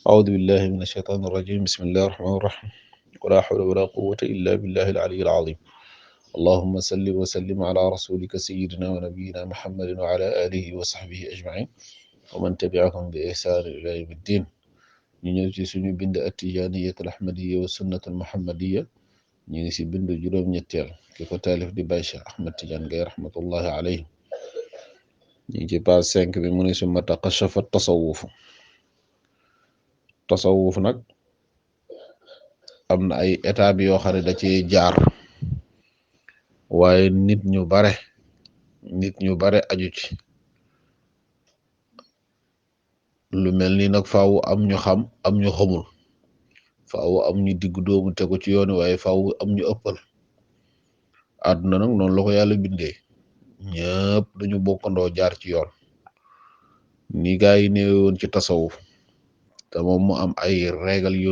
أعوذ بالله من الشيطان الرجيم بسم الله الرحمن الرحيم ولا حول ولا قوة إلا بالله العلي العظيم اللهم صل وسلم على رسولك سيدنا ونبينا محمد وعلى آله وصحبه أجمعين ومن تبعهم بإحسان إلى يوم الدين ñu ñëw ci suñu bind at-Tijaaniyya al-Ahmadiyya wa sunnat al-Muhammadiyya ñu ngi ci bind juróom-ñetteel ki ko taalif di Baay Cheikh Ahmad Tidiane Gaye rahmatullahi alayhi ñu ngi ci page 5 bi mu ne summa taqashafa tasawuf nag am na ay étapes yoo xam ne da ci jaar waaye nit ñu bare aju ci lu mel ni nag faaw am ñu xam am ñu xamul faaw am ñu digg doomu tegu ci yoon waaye faaw am ñu ëppal àdduna nag noonu la ko yàlla bindee ñëpp dañu bokkandoo jaar ci yoon ni gaa yi néew woon ci tasawuf te moom mu am ay règle yu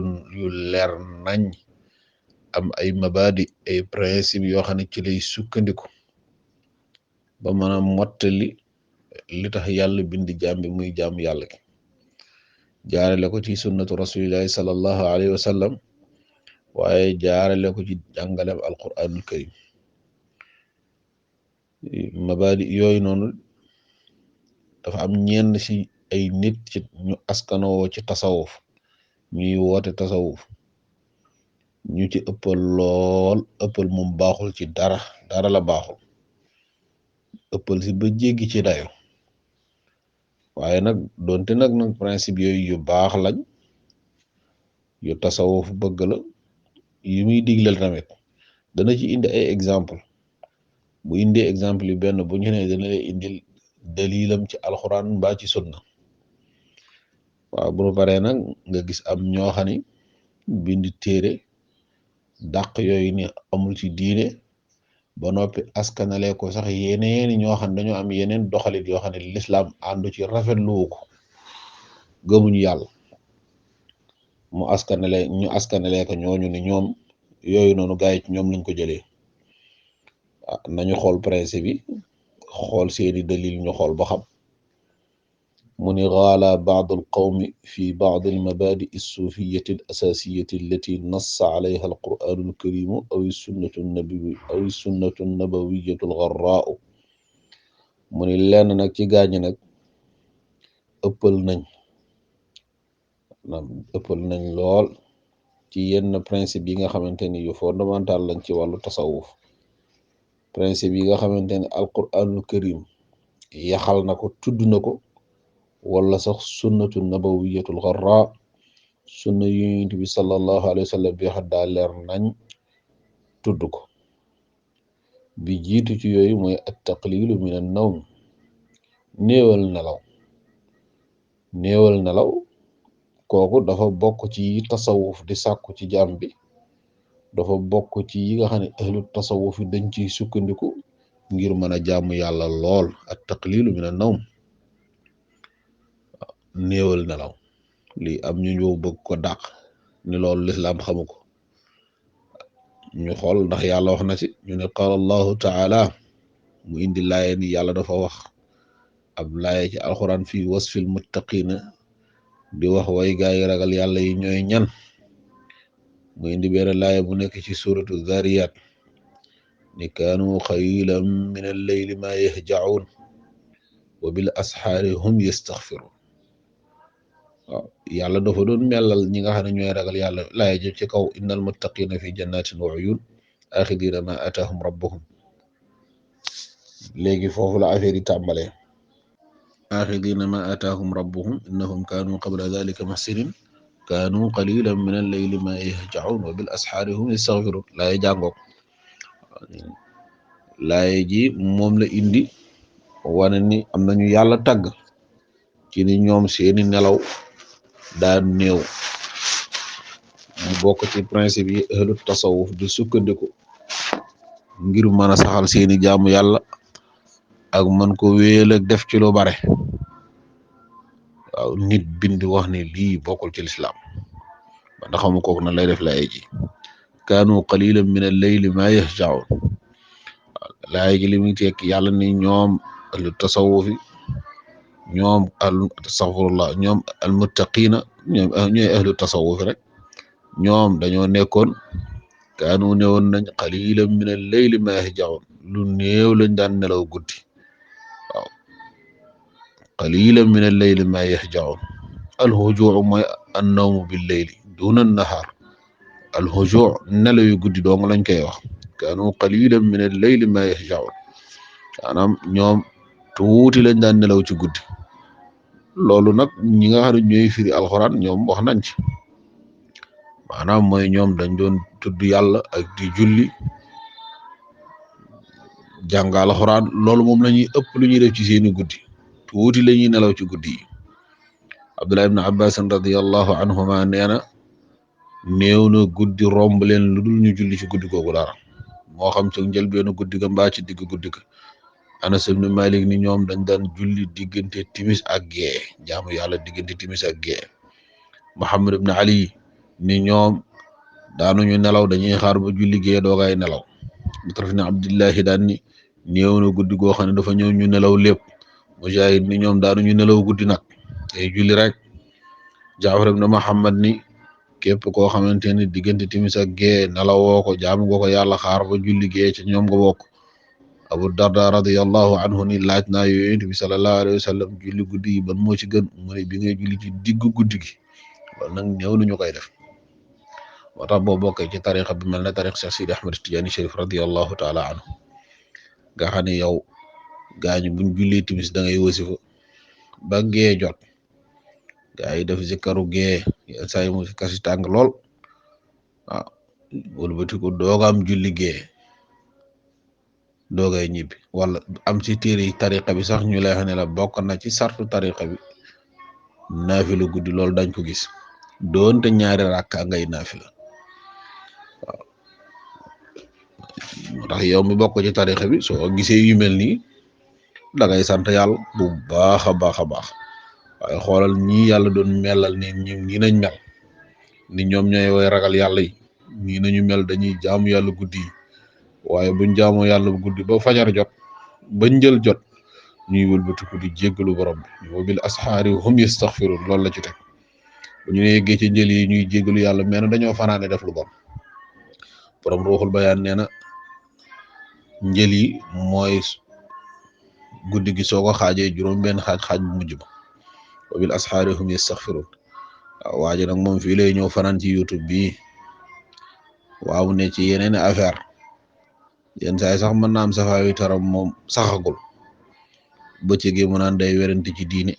leer nañ am ay mabadi ay principe yoo xam ne ci lay sukkandiku ba mën a mottali li tax yàlla bindi jaam bi muy jaam yàlla ki jaarale ko ci sunnatu rasulillahi sallallahu alayhi wa sallam waaye jaarale ko ci jàngalem alquranul karim mabadi yooyu noonu dafa am ñenn ci ay nit ci ñu askanoo ci tasawuf ñuy woote tasawuf ñu ci ëppal moom baaxul ci dara la baaxul ëppal si ba jéggi ci dayo waaye nag doonte nag principe yooyu yu baax lañ yu tasawuf bëgg la yu muy diglal tamit dana ci indi ay exemple bu indi exemple yu benn bu ñu ne dana lay indil dalilam ci alxuraan mbaa ci sunna waaw bu paree nag nga gis am ñoo xam ne bindi téere dàq yooyu ni amul ci diine ba noppi askanale ko sax yeneen ñoo xam dañoo am yeneen doxalit yoo xam ne lislaam àndu ci rafetlu ko gëmuñu yàlla ñu askanale ko ñooñu ni ñoom yooyu noonu gaa yi ci ñoom lañ ko jëlee nañu xool principe bi xool seeni dalil ñu xool ba xam mu ni gaala baadu alqawmi fi baadi almabadi alsuufiyati alasasiyati allati nassa alayha alquranu alkarimu aw sunnatu nabawiyatu algarraau mu ni lenn nag ci gaañi nag ëppal nañ lool ci yenn principe yi nga xamante ni yu fondamental lañ ci wàllu tasawuf principe yi nga xamante ni alquranul karim yaxal na ko tudd na ko wala sax sunnatu nabawiyatul xarra sunna yonent bi sallallahu alayhi wa sallam bi wax daa leer nañ tudd ko bi jiitu ci yooyu mooy at taqlilu min an nawm néewal nelaw kooku dafa bokk ci tasawuf di sàkku ci jaam bi dafa bokk ci yi nga xam ne ahlu tasawuf yi dañ ciy sukkandiku ngir mën a jaamu yàlla lool at taqlilu min an nawm néewal nelaw lii am ñu ñëw bëgg ko dàq ni loolu lislaam xamu ko ñu xool ndax yàlla wax na ci ñu ne qaala allahu taala mu indi laaye ni yàlla dafa wax ab laaye ci alxuraan fii wasfil muttaqina di wax way gaa yi ragal yàlla yi ñooy ñan mu indi benn laaye bu nekk ci suratu zariyat ni kaanu xalilan min al-layli ma yahja'un wa bil asxaari hum yastaxfirun waaw yàlla dafa doon melal ñi nga xam ne ñooy ragal yàlla laay jëm ci kaw innal muttaqina fi jannatin wa uyun axidina ma atahum rabbuhum léegi foofu la affaire yi tàmbalee axidina ma atahum rabbuhum innahum kaanu qabla dalika muhsinin kaanu qalilan min al-layli ma yahja'un wa bil asxaari hum yastaghfirun laay jàngook laay ji moom la indi wane ni am nañu yàlla tagg ci ni ñoom seeni nelaw daa néew mu bokk ci principe yi ahlu tasawuf di sukkandiku ngir mën a saxal seeni jaamu yàlla ak mën ko wéel ak def ci lu bare waaw nit bind wax ne lii bokkul ci lislaam ba ndax xamu kook na lay def laay ji kaanu qalilan min al-layli ma yahja'un laay ji li muy tekki yàlla ni ñoom ahlu tasawuf ñoom al astaghfirullah ñoom al muttaqina ñoom ñooy ahlu tasawuf rek ñoom dañoo nekkoon kaanu newoon nañ qalilan min al-layli ma yahja'un lu néew lañ daan nelaw guddi waaw qalilan min al-layli ma yahja'un al-hujuu' mooy an-nawmu bil-layli duna an-nahaar al-hujuu' nelaw yu guddi dong lañ koy wax kaanu qalilan min al-layli ma yahja'un maanaam ñoom tuuti lañ daan nelaw ci guddi loolu nag ñi nga xam ne ñooy firi alxuraan ñoom wax nañ ci maanaam mooy ñoom dañ doon tudd yàlla ak di julli jàng alxuraan loolu moom la ñuy ëpp lu ñuy def ci seeni guddi tuuti la ñuy nelaw ci guddi yi Abdullah ibn Abbas radiyallahu anhuma nee na néew na guddi romb leen lu dul ñu julli ci guddi googu dara moo xam ci njëlbeenu guddi ga mbaa ci digg guddi ga Anas ibn Malik ni ñoom dañ daan julli diggante timis ak gee jaamu yàlla diggante timis ak gee Muhammad ibn Ali ni ñoom daanuñu nelaw dañuy xaar ba julli gee doogaay nelaw Mutarrif ibn Abdillahi daan ni néew na guddi goo xam ne dafa ñëw ñu nelaw lépp Mujahid ni ñoom daanuñu nelaw guddi nag day julli rek Jaafar ibn Muhammad ni képp koo xamante ni diggante timis ak gee nelawoo ko jaamu nga ko yàlla xaar ba julli gee ci ñoom nga bokk Abu Darda radiyallahu anhu ni laaj naa Yonent bi sallallahu alayhi wa sallam julli guddi yi ban moo ci gën mu ne bi ngay julli ci diggu guddi gi loolu nag néew nañu koy def moo tax boo bokkee ci tariqa bi mel ne tariqa Cheikh Sidi Ahmad Tidiane Chérif radiyallahu taala anhu nga xam ne yow gaañu buñ julli timis da ngay wasifa ba gee jot gaa yi def zikaru gee saa yi mu si kasi tàng lool waaw wëlbatiku doogaam julli gee doogay ñibbi wala am ci téere yi tariqa bi sax ñu lay xam ne la bokk na ci sartu tariqa bi naafila guddi loolu dañ ko gis doonte ñaari rakka ngay naafila waaw moo tax yow mi bokk ci tariqa bi soo gisee yu mel nii da ngay sant yàlla bu baax a baax a baax waaye xoolal ñii yàlla doon melal ni ñi nañ mel ni ñoom ñooy way ragal yàlla yi ñii nañu mel dañuy jaamu yàlla guddi yi waaye buñ jaamoo yàlla guddi ba fajar jot ba njël jot ñuy wëlbatiku di jéggalu borom bi wa bil asxaari hum yastaxfiruun loolu la ci teg bu ñu yeggee ci njël yi ñuy jéggalu yàlla mais nag dañoo fanaane def lu bon borom ruuxul bayaan nee na njël yi mooy guddi gi soo ko xaajee juróom benn xaaj bu mujj ba wa bil asxaari hum yastaxfiruun waaw waaye nag moom fii lay ñëw fanaan ci YouTube bi waaw ne ci yeneen affaire yenn saa yi sax mën naa am safaayu taram moom saxagul bëccëg gi mu naan day werante ci diine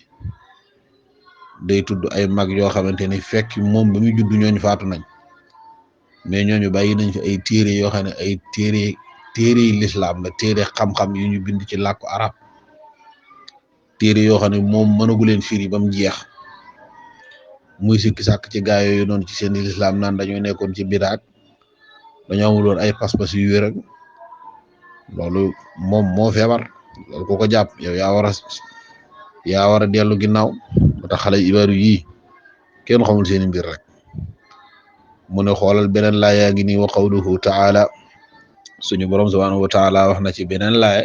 day tudd ay mag yoo xamante ni fekk moom ba muy judd ñooñu faatu nañ mais ñooñu bàyyi nañ fi ay téere yoo xam ne ay téere yi lislaam la téere xam-xam yu ñu bind ci làkku arab téere yoo xam ne moom mënagu leen firi ba mu jeex muy sikki sàkk ci gaa yooyu noonu ci seen lislaam naan dañoo nekkoon ci bidaak dañoo amuloon ay pas-pas yu wér ak loolu moom moo feebar loolu ku ko jàpp yow yaa war a dellu ginnaaw moo tax xale ibaaru yii kenn xamul seeni mbir rek mu ne xoolal beneen laay yaa ngi nii wa qawluhu taala suñu borom subhanahu wa taala wax na ci beneen laay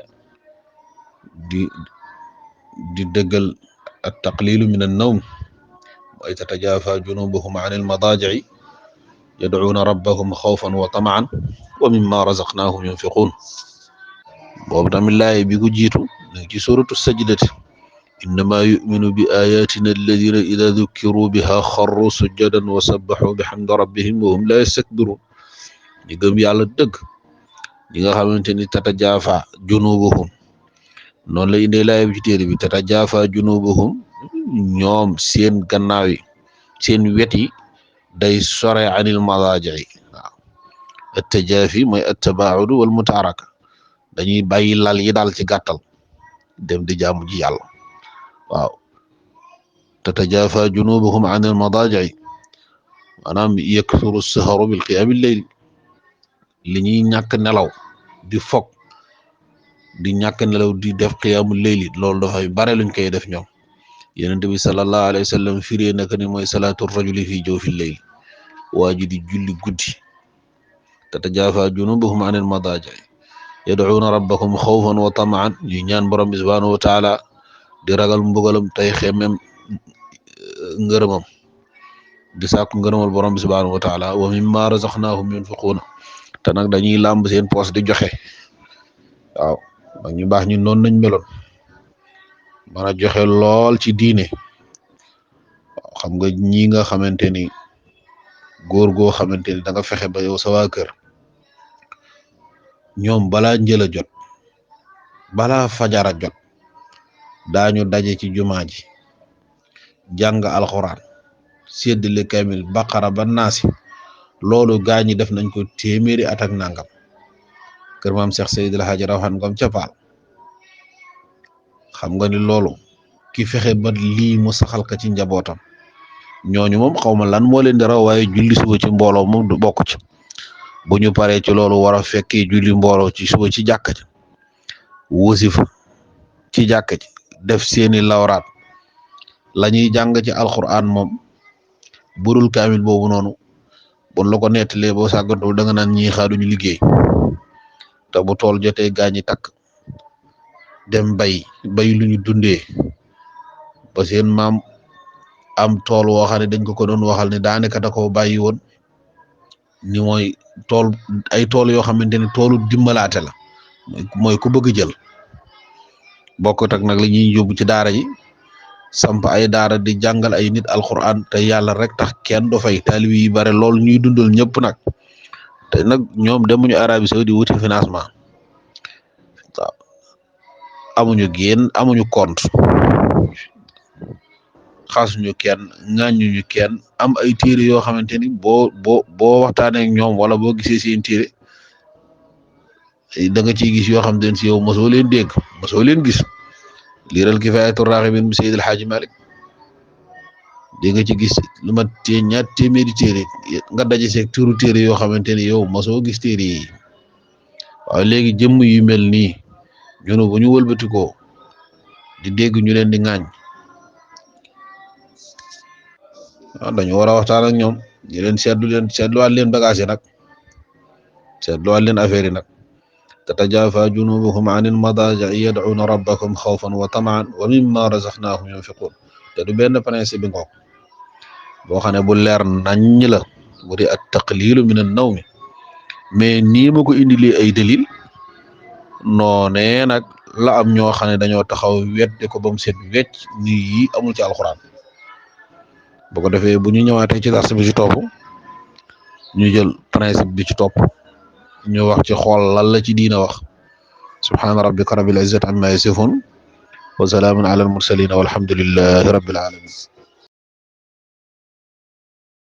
di dëggal at taqlilu min an nawm wa tatajafa junubuhum an al madaaji'i yad'uuna rabbahum xawfan wa tamaan wa mimma razaqnaahum yunfiquun boobu tamit laay bi ko jiitu ci suratu sajdati innama yuminu bi ayatina alladina ida dukkiru biha xarru sujjadan wa sabbaxu bixamdi rabbihim wa hum la yastakbiruun ñi gëm yàlla dëgg ñi nga xamante ni tatajaafa junubuhum noonu la indee laay bi ci téere bi tatajaafa junubuhum ñoom seen gannaaw yi seen wet yi day sore anil madaaji waaw attajaafi mooy attabaacudu wal mutaaraka dañuy bàyyi lal yi daal ci gàttal dem di jaamu ji yàlla waaw tatajaafa junubuhum anil madaaji maanaam yakthuru saharu bil qiyaami layl li ñuy ñàkk nelaw di fog di ñàkk nelaw di def qiyaamu layli loolu dafay bare luñ koy def ñoom Yonent bi sallallahu alayhi wa sallam firee naka ni mooy salaatu rajuli fi jawfi layl waa ji di julli guddi tatajaafa junubuhum anil madaaji yad'uuna rabbahum xawfan wa tamaan ñuy ñaan borom bi subhaanahu wa taala di ragal mbugalam tey xemmem ngërëmam di sàkku ngërëmal borom bi subhanahu wa taala wa mimma razaqnahum yunfiquuna te nag dañuy làmb seen poos di joxe waaw mag ñu baax ñu noonu nañ meloon mën a joxe lool ci diine xam nga ñi nga xamante ni góor goo xamante ni da nga fexe ba yow sa waa kër ñoom balaa njëla jot balaa fajara jot daañu daje ci jumaa ji jàng alxuraan séddale kamil baqara ba naasi loolu gaa ñi def nañ ko téeméeri at ak nangam kër maam Cheikh Seydil Hadji Rawane Ngom ca Paal xam nga ni loolu ki fexe ba lii mu saxal ka ci njabootam ñooñu moom xaw ma lan moo leen di raw waaye julli suba ci mbooloo moom du bokk ci bu ñu paree ci loolu war a fekkee julli mbooloo ci suba ci jàkka ji wasifa ci jàkka ji def seeni lawraat la ñuy jàng ci alquran moom burul kaamil boobu noonu bon la ko nettalee boo sàggantul da nga naan ñii xaaduñu liggéey te bu tool jotee gaa ñi takk dem bay lu ñu dundee ba seen maam am tool woo xam ne dañ ko doon waxal ne daanaka da ko bàyyi woon ni mooy tool ay tool yoo xamante ne toolu dimbalaate la mooy ku bëgg jël bokkut ak nag la ñuy yóbbu ci daara ji samp ay daara di jàngal ay nit alquran te yàlla rek tax kenn du fay taalibi yi bare lool ñuy dundal ñëpp nag te nag ñoom demuñu Arabie Saoudi wuti financement waaw amuñu génn amuñu compte xaasuñu kenn ŋàññuñu kenn am ay téere yoo xamante ni boo waxtaanee ak ñoom wala boo gisee seen téere da nga ciy gis yoo xam ne si yow mosoo leen dégg mosoo leen gis liiral Kifaayatu Raaxibiin bi Seydil Hadji Malick di nga ci gis lu ma ñaar téeméeri téere nga daje seeg turu téere yoo xamante ni yow mosoo gis téere yi waaye léegi jëmm yu mel nii ñunu bu ñu wëlbatikoo di dégg ñu leen di ŋaañ waaw dañu war a waxtaan ak ñoom ñu leen seetluwaat leen bagage yi nag seetluwaat leen affaire yi nag tatajaafaa junubuhum anil madaaji'i yad'uuna rabbahum xawfan wa tamaan wa mimma razaqnaahum yunfiquun te du benn principe bi ngoog boo xam ne bu leer naññ la bu di at taqliilu min an nawmi mais nii ma ko indilee ay dalil noonee nag la am ñoo xam ne dañoo taxaw wedde ko ba mu set wecc ni yi amul ci alxuraan bu ko defee bu ñu ñëwaatee ci dars bi ci topp ñu jël principe bi ci topp ñu wax ci xool lan la ci diina wax subhaana rabbika rabbil izzati amma yasifun wa salaamun ala al mursalin walhamdulillahi rabbil alamin